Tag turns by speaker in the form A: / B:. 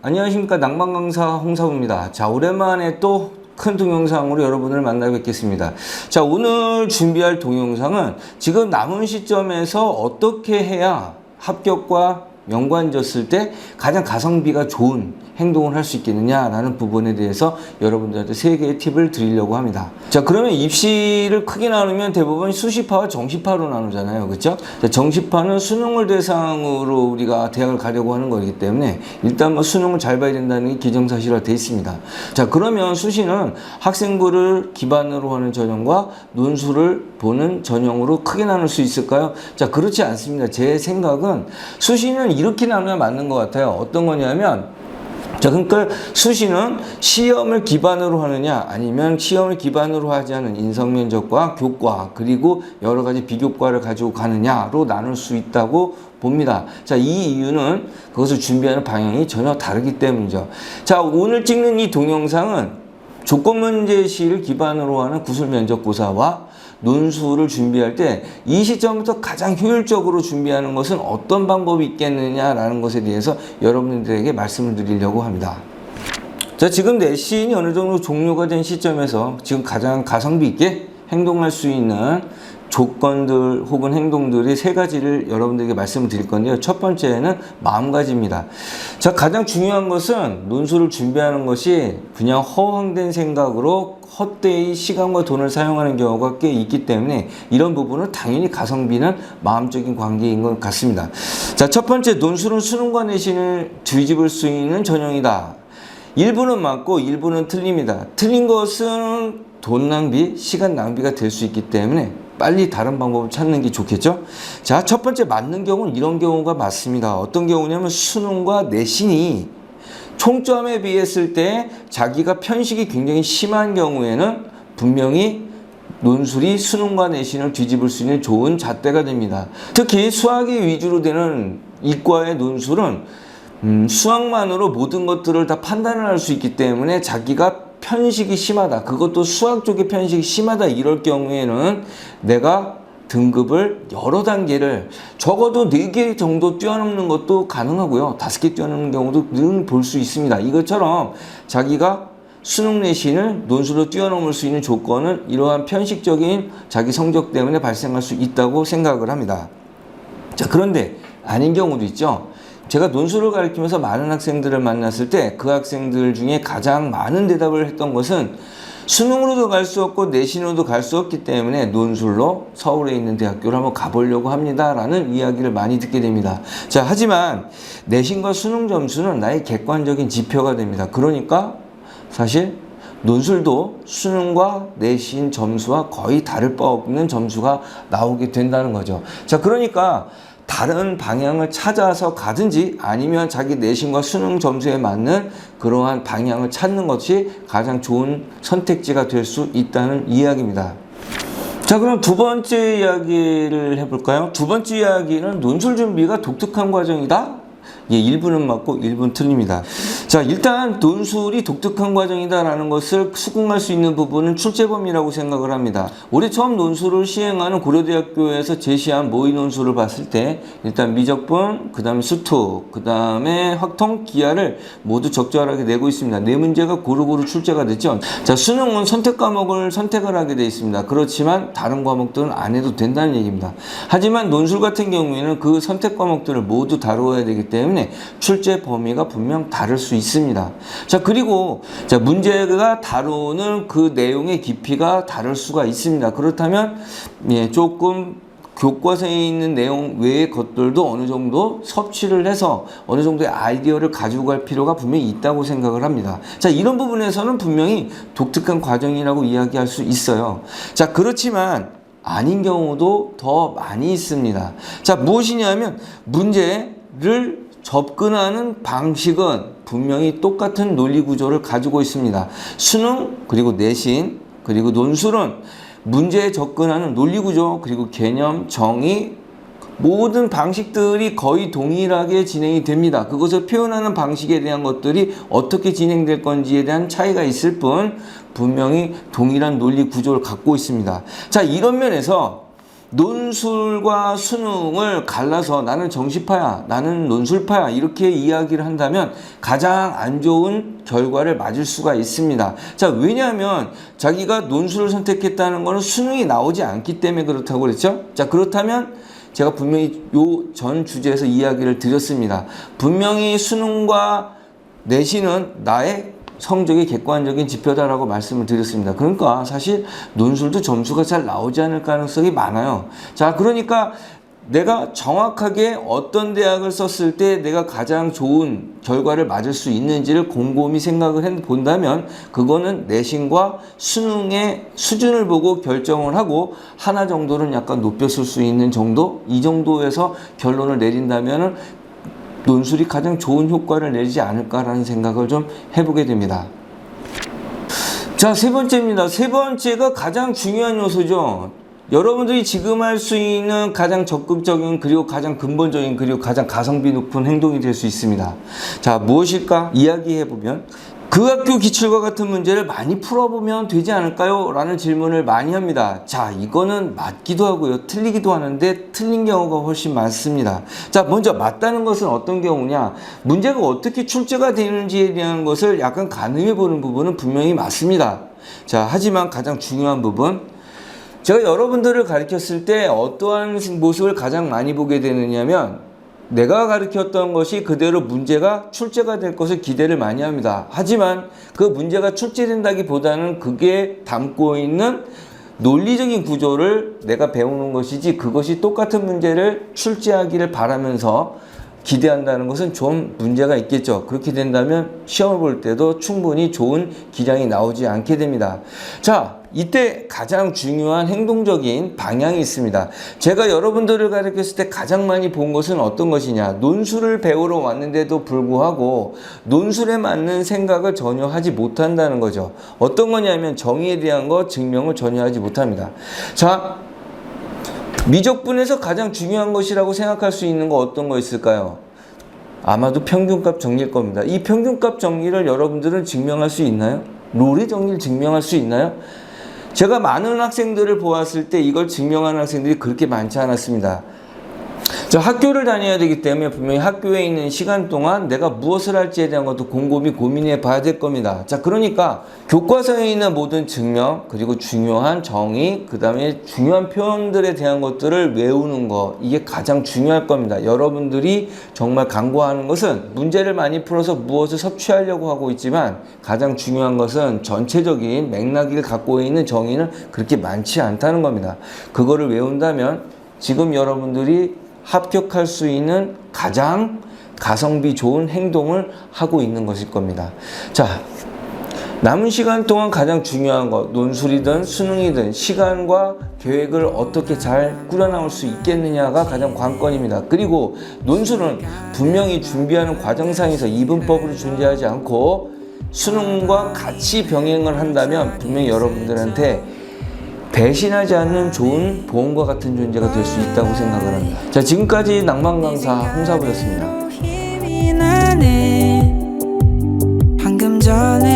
A: 안녕하십니까, 낭만강사 홍사부입니다. 자, 오랜만에 또 큰 동영상으로 여러분을 만나 뵙겠습니다. 자, 오늘 준비할 동영상은 지금 남은 시점에서 어떻게 해야 합격과 연관졌을 때 가장 가성비가 좋은 행동을 할 수 있겠느냐라는 부분에 대해서 여러분들한테 3개의 팁을 드리려고 합니다. 자, 그러면 입시를 크게 나누면 대부분 수시파와 정시파로 나누잖아요. 그렇죠? 정시파는 수능을 대상으로 우리가 대학을 가려고 하는 거기 때문에 일단 뭐 수능을 잘 봐야 된다는 게 기정사실화 되어 있습니다. 자, 그러면 수시는 학생부를 기반으로 하는 전형과 논술을 보는 전형으로 크게 나눌 수 있을까요? 자, 그렇지 않습니다. 제 생각은 수시는 이렇게 나누면 맞는 것 같아요. 어떤 거냐면, 자, 그러니까 수시는 시험을 기반으로 하느냐 아니면 시험을 기반으로 하지 않은 인성면접과 교과 그리고 여러 가지 비교과를 가지고 가느냐로 나눌 수 있다고 봅니다. 자, 이 이유는 그것을 준비하는 방향이 전혀 다르기 때문이죠. 자, 오늘 찍는 이 동영상은 조건문제시를 기반으로 하는 구술면접고사와 논술을 준비할 때 이 시점부터 가장 효율적으로 준비하는 것은 어떤 방법이 있겠느냐라는 것에 대해서 여러분들에게 말씀을 드리려고 합니다. 자, 지금 내신이 어느 정도 종료가 된 시점에서 지금 가장 가성비 있게 행동할 수 있는 조건들 혹은 행동들이 3가지를 여러분들에게 말씀을 드릴 건데요. 첫 번째는 마음가짐입니다. 자, 가장 중요한 것은 논술을 준비하는 것이 그냥 허황된 생각으로 헛되이 시간과 돈을 사용하는 경우가 꽤 있기 때문에 이런 부분은 당연히 가성비는 마음적인 관계인 것 같습니다. 자, 첫 번째, 논술은 수능과 내신을 뒤집을 수 있는 전형이다. 일부는 맞고 일부는 틀립니다. 틀린 것은 돈 낭비, 시간 낭비가 될 수 있기 때문에 빨리 다른 방법을 찾는 게 좋겠죠? 자, 첫 번째 맞는 경우는 이런 경우가 맞습니다. 어떤 경우냐면 수능과 내신이 총점에 비했을 때 자기가 편식이 굉장히 심한 경우에는 분명히 논술이 수능과 내신을 뒤집을 수 있는 좋은 잣대가 됩니다. 특히 수학이 위주로 되는 이과의 논술은 수학만으로 모든 것들을 다 판단을 할 수 있기 때문에 자기가 편식이 심하다, 그것도 수학 쪽에 편식이 심하다, 이럴 경우에는 내가 등급을 여러 단계를 적어도 4개 정도 뛰어넘는 것도 가능하고요. 5개 뛰어넘는 경우도 늘 볼 수 있습니다. 이것처럼 자기가 수능 내신을 논술로 뛰어넘을 수 있는 조건은 이러한 편식적인 자기 성적 때문에 발생할 수 있다고 생각을 합니다. 자, 그런데 아닌 경우도 있죠. 제가 논술을 가르치면서 많은 학생들을 만났을 때 그 학생들 중에 가장 많은 대답을 했던 것은 수능으로도 갈 수 없고 내신으로도 갈 수 없기 때문에 논술로 서울에 있는 대학교를 한번 가보려고 합니다 라는 이야기를 많이 듣게 됩니다. 자, 하지만 내신과 수능 점수는 나의 객관적인 지표가 됩니다. 그러니까 사실 논술도 수능과 내신 점수와 거의 다를 바 없는 점수가 나오게 된다는 거죠. 자, 그러니까 다른 방향을 찾아서 가든지 아니면 자기 내신과 수능 점수에 맞는 그러한 방향을 찾는 것이 가장 좋은 선택지가 될 수 있다는 이야기입니다. 자, 그럼 두 번째 이야기를 해볼까요? 두 번째 이야기는 논술 준비가 독특한 과정이다? 예, 일부는 맞고 일부는 틀립니다. 자, 일단 논술이 독특한 과정이다라는 것을 수긍할 수 있는 부분은 출제범위라고 생각을 합니다. 올해 처음 논술을 시행하는 고려대학교에서 제시한 모의 논술을 봤을 때 일단 미적분, 그 다음에 수투, 그 다음에 확통, 기하를 모두 적절하게 내고 있습니다. 4문제가 고루고루 출제가 됐죠. 자, 수능은 선택 과목을 선택을 하게 되어 있습니다. 그렇지만 다른 과목들은 안 해도 된다는 얘기입니다. 하지만 논술 같은 경우에는 그 선택 과목들을 모두 다루어야 되기 때문에 출제 범위가 분명 다를 수 있습니다. 자, 그리고 자, 문제가 다루는 그 내용의 깊이가 다를 수가 있습니다. 그렇다면 예, 조금 교과서에 있는 내용 외의 것들도 어느 정도 섭취를 해서 어느 정도의 아이디어를 가지고 갈 필요가 분명히 있다고 생각을 합니다. 자, 이런 부분에서는 분명히 독특한 과정이라고 이야기할 수 있어요. 자, 그렇지만 아닌 경우도 더 많이 있습니다. 자, 무엇이냐면 문제를 접근하는 방식은 분명히 똑같은 논리 구조를 가지고 있습니다. 수능, 그리고 내신, 그리고 논술은 문제에 접근하는 논리 구조, 그리고 개념, 정의, 모든 방식들이 거의 동일하게 진행이 됩니다. 그것을 표현하는 방식에 대한 것들이 어떻게 진행될 건지에 대한 차이가 있을 뿐 분명히 동일한 논리 구조를 갖고 있습니다. 자, 이런 면에서 논술과 수능을 갈라서 나는 정시파야, 나는 논술파야 이렇게 이야기를 한다면 가장 안 좋은 결과를 맞을 수가 있습니다. 자, 왜냐하면 자기가 논술을 선택했다는 것은 수능이 나오지 않기 때문에 그렇다고 그랬죠. 자, 그렇다면 제가 분명히 요 전 주제에서 이야기를 드렸습니다. 분명히 수능과 내신은 나의 성적이 객관적인 지표다라고 말씀을 드렸습니다. 그러니까 사실 논술도 점수가 잘 나오지 않을 가능성이 많아요. 자, 그러니까 내가 정확하게 어떤 대학을 썼을 때 내가 가장 좋은 결과를 맞을 수 있는지를 곰곰이 생각을 해 본다면 그거는 내신과 수능의 수준을 보고 결정을 하고 하나 정도는 약간 높였을 수 있는 정도? 이 정도에서 결론을 내린다면은 논술이 가장 좋은 효과를 내지 않을까라는 생각을 좀 해보게 됩니다. 자, 세 번째입니다. 세 번째가 가장 중요한 요소죠. 여러분들이 지금 할 수 있는 가장 적극적인 그리고 가장 근본적인 그리고 가장 가성비 높은 행동이 될 수 있습니다. 자, 무엇일까? 이야기해보면 그 학교 기출과 같은 문제를 많이 풀어보면 되지 않을까요? 라는 질문을 많이 합니다. 자, 이거는 맞기도 하고요. 틀리기도 하는데 틀린 경우가 훨씬 많습니다. 자, 먼저 맞다는 것은 어떤 경우냐? 문제가 어떻게 출제가 되는지에 대한 것을 약간 가늠해 보는 부분은 분명히 맞습니다. 자, 하지만 가장 중요한 부분, 제가 여러분들을 가르쳤을 때 어떠한 모습을 가장 많이 보게 되느냐면 내가 가르쳤던 것이 그대로 문제가 출제가 될 것을 기대를 많이 합니다. 하지만 그 문제가 출제된다기보다는 그게 담고 있는 논리적인 구조를 내가 배우는 것이지 그것이 똑같은 문제를 출제하기를 바라면서 기대한다는 것은 좀 문제가 있겠죠. 그렇게 된다면 시험을 볼 때도 충분히 좋은 기량이 나오지 않게 됩니다. 자, 이때 가장 중요한 행동적인 방향이 있습니다. 제가 여러분들을 가르쳤을 때 가장 많이 본 것은 어떤 것이냐? 논술을 배우러 왔는데도 불구하고 논술에 맞는 생각을 전혀 하지 못한다는 거죠. 어떤 거냐면 정의에 대한 거 증명을 전혀 하지 못합니다. 자, 미적분에서 가장 중요한 것이라고 생각할 수 있는 거 어떤 거 있을까요? 아마도 평균값 정리일 겁니다. 이 평균값 정리를 여러분들은 증명할 수 있나요? 롤의 정리를 증명할 수 있나요? 제가 많은 학생들을 보았을 때 이걸 증명하는 학생들이 그렇게 많지 않았습니다. 자, 학교를 다녀야 되기 때문에 분명히 학교에 있는 시간 동안 내가 무엇을 할지에 대한 것도 곰곰이 고민해 봐야 될 겁니다. 자, 그러니까 교과서에 있는 모든 증명, 그리고 중요한 정의, 그 다음에 중요한 표현들에 대한 것들을 외우는 거, 이게 가장 중요할 겁니다. 여러분들이 정말 강구하는 것은 문제를 많이 풀어서 무엇을 섭취하려고 하고 있지만 가장 중요한 것은 전체적인 맥락을 갖고 있는 정의는 그렇게 많지 않다는 겁니다. 그거를 외운다면 지금 여러분들이 합격할 수 있는 가장 가성비 좋은 행동을 하고 있는 것일 겁니다. 자, 남은 시간 동안 가장 중요한 것, 논술이든 수능이든 시간과 계획을 어떻게 잘 꾸려나올 수 있겠느냐가 가장 관건입니다. 그리고 논술은 분명히 준비하는 과정상에서 이분법으로 존재하지 않고 수능과 같이 병행을 한다면 분명히 여러분들한테 배신하지 않는 좋은 보험과 같은 존재가 될 수 있다고 생각을 합니다. 자, 지금까지 낭만 강사 홍사부였습니다.
B: 방금 전에